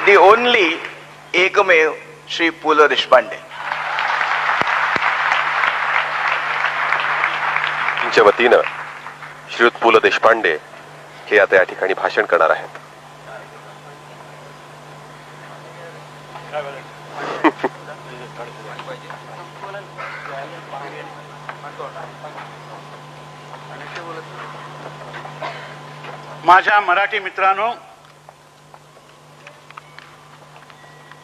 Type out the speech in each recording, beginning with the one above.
the only एकमेव श्री पु ल देशपांडे. तुमच्या वतीनं श्रीयुत पु ल देशपांडे हे आता या ठिकाणी भाषण करणार आहेत. माझ्या मराठी मित्रांनो,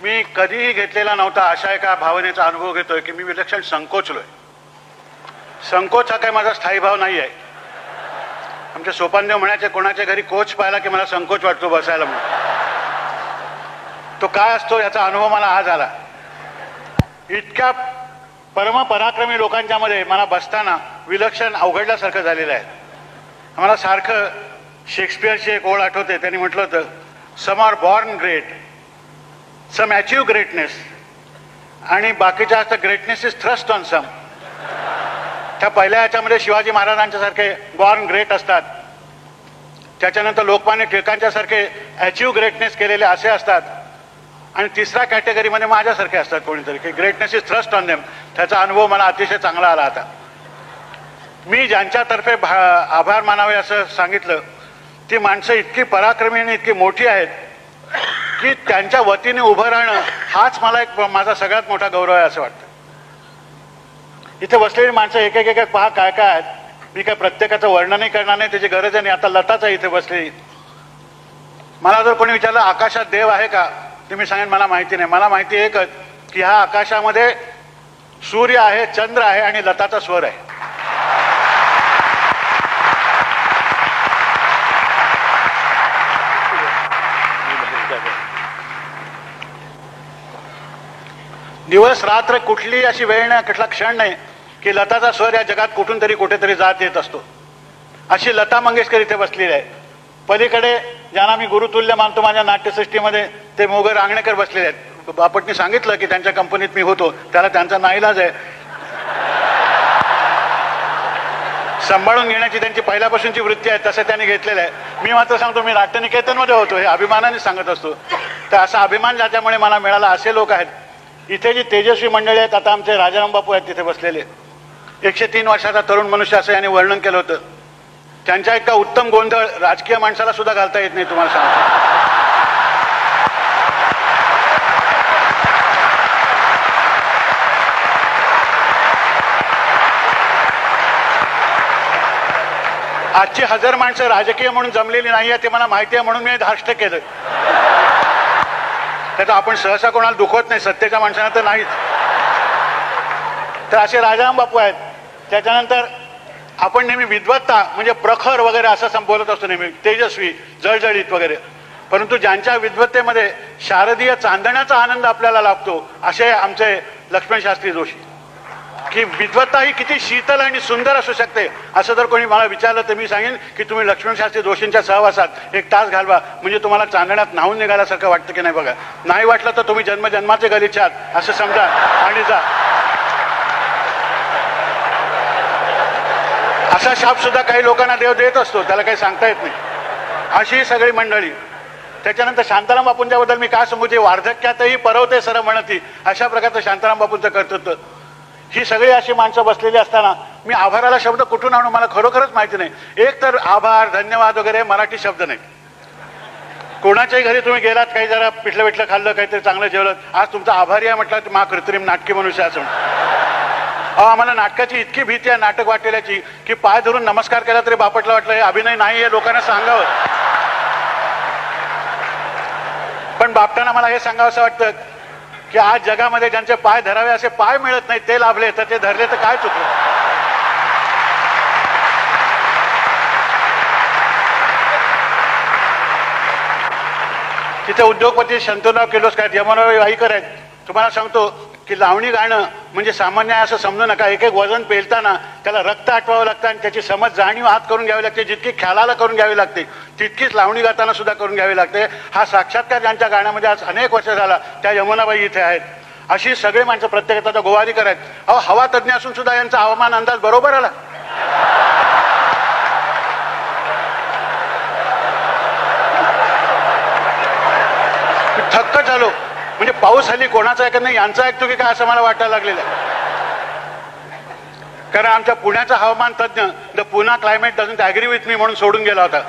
मी कधीही घेतलेला नव्हता अशा एका भावनेचा अनुभव घेतोय की मी विलक्षण संकोचलोय. संकोच हा काही माझा स्थायी भाव नाही आहे. आमचे सोपानदेव म्हणायचे कोणाच्या घरी कोच पाहिला की मला संकोच वाटतो बसायला म्हणून. तो काय असतो याचा अनुभव मला आज आला. इतक्या परमपराक्रमी लोकांच्या मध्ये मला बसताना विलक्षण अवघडल्यासारखं झालेलं आहे. आम्हाला सारखं शेक्सपियरची एक ओळ आठवते. त्यांनी म्हटलं होतं, some are born great, some achieve greatness, आणि बाकीच्या असतं greatness is thrust on some. त्या पहिल्या याच्यामध्ये शिवाजी महाराजांच्या सारखे बॉर्न ग्रेट असतात, त्याच्यानंतर लोकमान्य टिळकांच्या सारखे अचीव ग्रेटनेस केलेले असे असतात, आणि तिसऱ्या कॅटेगरीमध्ये माझ्यासारखे असतात कोणीतरी की greatness is thrust on them. त्याचा अनुभव मला अतिशय चांगला आला. आता मी ज्यांच्यातर्फे आभार मानावे असं सांगितलं, ती माणसं इतकी पराक्रमी आणि इतकी मोठी आहेत की त्यांच्या वतीने उभं राहणं हाच मला एक माझा सगळ्यात मोठा गौरव आहे असं वाटतं. इथे बसलेली माणसं एक एक एक पहा काय काय आहेत. मी काय प्रत्येकाचं वर्णनही करणार नाही, त्याची गरज नाही. आता लताच आहे इथे बसलेली. मला जर कोणी विचारलं आकाशात देव आहे का, ते मी सांगेन मला माहिती नाही. मला माहिती एकच की ह्या आकाशामध्ये सूर्य आहे, चंद्र आहे आणि लताचा स्वर आहे. दिवस रात्र कुठली अशी वेळ नाही, कुठला क्षण नाही की लताचा स्वर या जगात कुठून तरी कुठेतरी जात येत असतो. अशी लता मंगेशकर इथे बसलेली आहे. पलीकडे ज्यांना मी गुरुतुल्य मानतो माझ्या नाट्यसृष्टीमध्ये ते मोगर आंगणेकर बसलेले आहेत. बापटनी सांगितलं की त्यांच्या कंपनीत मी होतो, त्याला त्यांचा नाईलाज आहे. सांभाळून घेण्याची त्यांची पहिल्यापासूनची वृत्ती आहे, तसं त्यांनी घेतलेलं आहे. मी मात्र सांगतो मी नाट्यनिकेतनमध्ये होतो हे अभिमानाने सांगत असतो. तर असा अभिमान ज्याच्यामुळे मला मिळाला असे लोक आहेत. इथे जी तेजस्वी मंडळी आहेत, आता आमचे राजाराम बापू आहेत तिथे बसलेले, 103 वर्षाचा तरुण मनुष्य असं यांनी वर्णन केलं होतं. त्यांच्या इतका उत्तम गोंधळ राजकीय माणसाला सुद्धा घालता येत नाही तुम्हाला सांगतो. आजची 1000 माणसं राजकीय म्हणून जमलेली नाही आहे ते मला माहिती आहे, म्हणून मी धाष्ट केलं. त्याचा आपण सहसा कोणाला दुखवत नाही, सत्तेच्या माणसांना तर नाहीच. तर असे राजाराम बापू आहेत. त्याच्यानंतर आपण नेहमी विद्वत्ता म्हणजे प्रखर वगैरे असं बोलत असतो, नेहमी तेजस्वी जळजळीत वगैरे. परंतु ज्यांच्या विद्वत्तेमध्ये शारदीय चांदण्याचा आनंद आपल्याला लाभतो असे आमचे लक्ष्मण शास्त्री जोशी. की विद्वत्ता ही किती शीतल आणि सुंदर असू शकते असं जर कोणी मला विचारलं तर मी सांगेन की तुम्ही लक्ष्मण शास्त्री जोशींच्या सहवासात 1 तास घालवा, म्हणजे तुम्हाला चांदण्यात न्हावून निघाल्यासारखं वाटतं की नाही बघा. नाही वाटलं तर तुम्ही जन्मजन्माचे गलिच्छ आहात असं समजा आणि जा. असा शाप सुद्धा काही लोकांना देव देत असतो, त्याला काही सांगता येत नाही. अशी सगळी मंडळी. त्याच्यानंतर शांताराम बापूंच्याबद्दल मी काय सांगू, जे वार्धक्यातही परवते सर म्हणती अशा प्रकारचं शांताराम बापूंचं कर्तृत्व. ही सगळी अशी माणसं बसलेली असताना मी आभाराला शब्द कुठून आणू मला खरोखरच माहिती नाही. एक तर आभार धन्यवाद वगैरे मराठी शब्द नाही. कोणाच्याही घरी तुम्ही गेलात, काही जरा पिठलं पिठलं खाल्लं, काहीतरी चांगलं जेवलं, आज तुमचा आभारी आहे म्हटलं मा कृत्रिम नाटकी मनुष्य असं. आम्हाला नाटकाची इतकी भीती आहे नाटक वाटलेल्याची की पाय धरून नमस्कार केला तरी बापटला वाटलं हे अभिनय नाही हे लोकांना सांगावं. पण बापटांना मला हे सांगावं असं वाटतं की आज जगामध्ये ज्यांचे पाय धरावे असे पाय मिळत नाही ते लाभले, तर ते धरले तर काय चुकलं. तिथे उद्योगपती शंतनुराव किर्लोस्कर आहेत, यमनराव वाईकर आहेत. तुम्हाला सांगतो की लावणी गाणं म्हणजे सामान्य आहे असं समजू नका. एक एक वजन पेलताना त्याला रक्त आटवावं लागतं आणि त्याची समज जाणीव हात करून घ्यावी लागते. जितकी ख्यालाला करून घ्यावी लागते तितकीच लावणी गाताना सुद्धा करून घ्यावी लागते. हा साक्षात्कार ज्यांच्या गाण्यामध्ये आज अनेक वर्ष झाला त्या यमुनाबाई इथे आहेत. अशी सगळी माणसं प्रत्येकाचा गोवारीकर आहेत. हवा तज्ञ असून सुद्धा यांचा हवामान अंदाज बरोबर आला. थक्क आलो म्हणजे पाऊस हल्ली कोणाचा ऐकत नाही यांचा ऐकतो की काय असं मला वाटायला लागलेलं आहे. कारण आमच्या पुण्याचा हवामान तज्ज्ञ the Poona climate doesn't agree with me म्हणून सोडून गेला होता.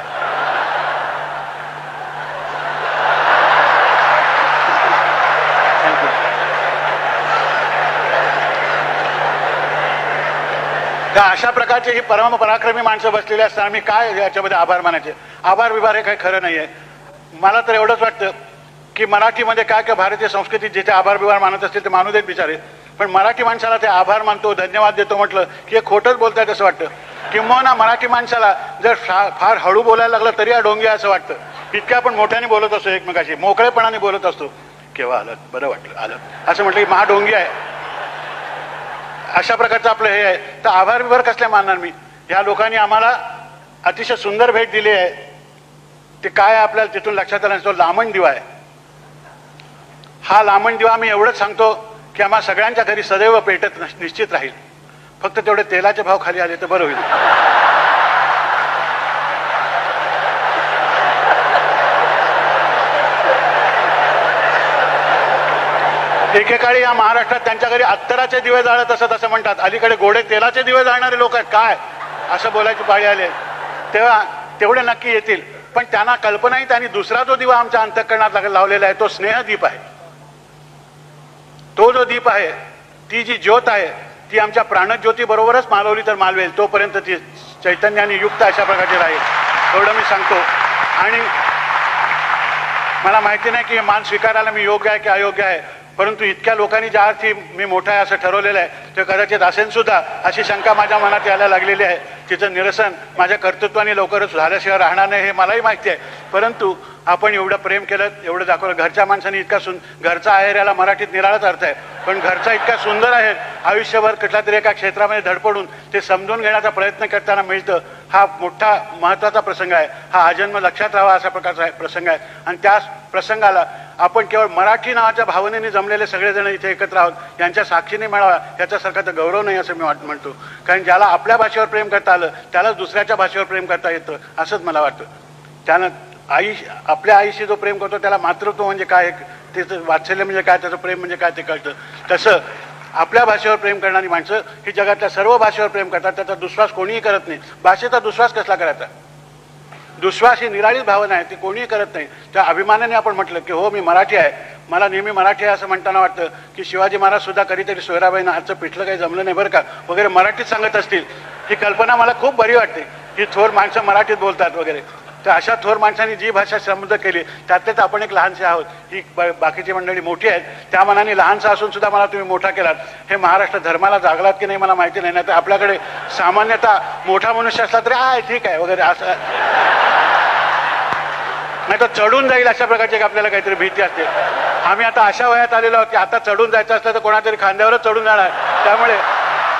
त्या अशा प्रकारचे ही परमपराक्रमी माणसं बसलेली असताना मी काय याच्यामध्ये आभार मानायचे. आभार विभार हे काही खरं नाही आहे. मला तर एवढंच वाटतं की मराठीमध्ये काय किंवा भारतीय संस्कृतीत जिथे आभार विभार मानत असतील ते मानू देत बिचारे, पण मराठी माणसाला ते आभार मानतो धन्यवाद देतो म्हटलं की हे खोटंच बोलतायत असं वाटतं. किंबहुना मराठी माणसाला जर फार हळू बोलायला लागलं तरी हा ढोंगी असं वाटतं. इतक्या आपण मोठ्याने बोलत असतो एकमेकाशी, मोकळेपणाने बोलत असतो. केव्हा आलं बरं वाटलं आलं असं म्हटलं की महाढोंगी आहे. अशा प्रकारचं आपलं हे आहे. तर आभार विभार कसल्या मानणार मी. ह्या लोकांनी आम्हाला अतिशय सुंदर भेट दिली आहे. ते काय आपल्याला तिथून लक्षात आलं, तो लामण दिवा आहे. हा लामण दिवा मी एवढंच सांगतो की आम्हा सगळ्यांच्या घरी सदैव पेटत निश्चित राहील. फक्त तेवढे तेलाचे भाव खाली आले तर बरं होईल. एकेकाळी या महाराष्ट्रात त्यांच्या घरी अत्तराचे दिवे जाळत असत असं म्हणतात. अलीकडे गोडे तेलाचे दिवे जाळणारे लोक आहेत काय असं बोलायची पाळी आली. तेव्हा तेवढे नक्की येतील, पण त्यांना कल्पना नाही. त्यांनी दुसरा जो दिवा आमच्या अंतःकरणात लावलेला आहे तो स्नेहदीप आहे. तो जो दीप आहे, ती जी ज्योत आहे ती आमच्या प्राणज्योती बरोबरच मालवली तर मालवेल, तोपर्यंत ती चैतन्याने युक्त अशा प्रकारची राहील एवढं मी सांगतो. आणि मला माहिती नाही की मान स्वीकारायला मी योग्य आहे की अयोग्य आहे, परंतु इतक्या लोकांनी ज्या अर्थी मी मोठा आहे असं ठरवलेलं आहे ते कदाचित असेल सुद्धा अशी शंका माझ्या मनात यायला लागलेली आहे. तिचं निरसन माझ्या कर्तृत्वाने लवकरच झाल्याशिवाय राहणार नाही हे मलाही माहिती आहे. परंतु आपण एवढं प्रेम केलं, एवढं दाखवलं. घरच्या माणसाने इतका घरचा आहेर याला मराठीत निराळाच अर्थ आहे, पण घरचा इतका सुंदर आहे. आयुष्यभर कुठल्या तरी एका क्षेत्रामध्ये धडपडून ते समजून घेण्याचा प्रयत्न करताना मिळतं. हा मोठा महत्त्वाचा प्रसंग आहे. हा आजन्म लक्षात राहावा अशा प्रकारचा प्रसंग आहे. आणि त्या प्रसंगाला आपण केवळ मराठी नावाच्या भावनेने जमलेले सगळेजण इथे एकत्र आहोत यांच्या साक्षीने मिळावा याच्यासारखा तर गौरव नाही असं मी म्हणतो. कारण ज्याला आपल्या भाषेवर प्रेम करता आलं त्यालाच दुसऱ्याच्या भाषेवर प्रेम करता येतं असंच मला वाटतं. त्यानं आपल्या आईशी जो प्रेम करतो त्याला मातृत्व म्हणजे काय, त्याचं वात्सल्य म्हणजे काय, त्याचं प्रेम म्हणजे काय ते कळतं. तसं आपल्या भाषेवर प्रेम करणारी माणसं ही जगातल्या सर्व भाषेवर प्रेम करतात. त्याचा दुस्वास कोणीही करत नाही. भाषेचा दुस्वास कसला करायचा. दुस्वास ही निराळीच भावना आहे, ती कोणीही करत नाही. त्या अभिमानाने आपण म्हटलं की हो मी मराठी आहे, मला नेहमी मराठी आहे असं म्हणताना वाटतं की शिवाजी महाराज सुद्धा कधीतरी सोयराबाईंना आजचं पिठलं काही जमलं नाही बरं का वगैरे मराठीत सांगत असतील. ही कल्पना मला खूप बरी वाटते ही थोर माणसं मराठीत बोलतात वगैरे. तर अशा थोर माणसांनी जी भाषा समृद्ध केली त्यातलेच आपण एक लहानसे आहोत. ही बाकीची मंडळी मोठी आहेत, त्या मनाने लहानसा असून सुद्धा मला तुम्ही मोठा केलात. हे महाराष्ट्र धर्माला जागलात की नाही मला माहिती नाही. तर आपल्याकडे सामान्यतः मोठा मनुष्य असला तरी आहे ठीक आहे वगैरे असं नाही तर चढून जाईल अशा प्रकारची आपल्याला काहीतरी भीती असते. आम्ही आता अशा वयात आलेलो आहोत की आता चढून जायचं असलं तर कोणातरी खांद्यावरच चढून जाणार. त्यामुळे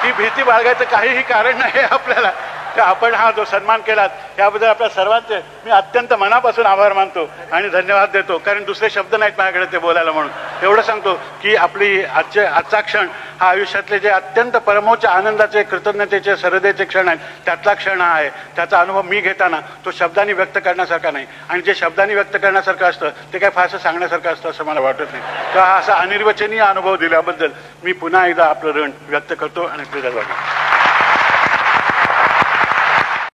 ती भीती बाळगायचं काहीही कारण नाही आपल्याला. तर आपण हा जो सन्मान केलात याबद्दल आपल्या सर्वांचे मी अत्यंत मनापासून आभार मानतो आणि धन्यवाद देतो. कारण दुसरे शब्द नाहीत माझ्याकडे ते बोलायला. म्हणून एवढं सांगतो की आपली आजचा क्षण हा आयुष्यातले जे अत्यंत परमोच्च आनंदाचे कृतज्ञतेचे सरदेचे क्षण आहेत त्यातला क्षण हा आहे. त्याचा अनुभव मी घेताना तो शब्दांनी व्यक्त करण्यासारखा नाही. आणि जे शब्दांनी व्यक्त करण्यासारखं असतं ते काय फारसं सांगण्यासारखं असतं असं मला वाटत नाही. तर हा असा अनिर्वचनीय अनुभव दिल्याबद्दल मी पुन्हा एकदा आपलं ऋण व्यक्त करतो आणि कृतज्ञ वाटतो.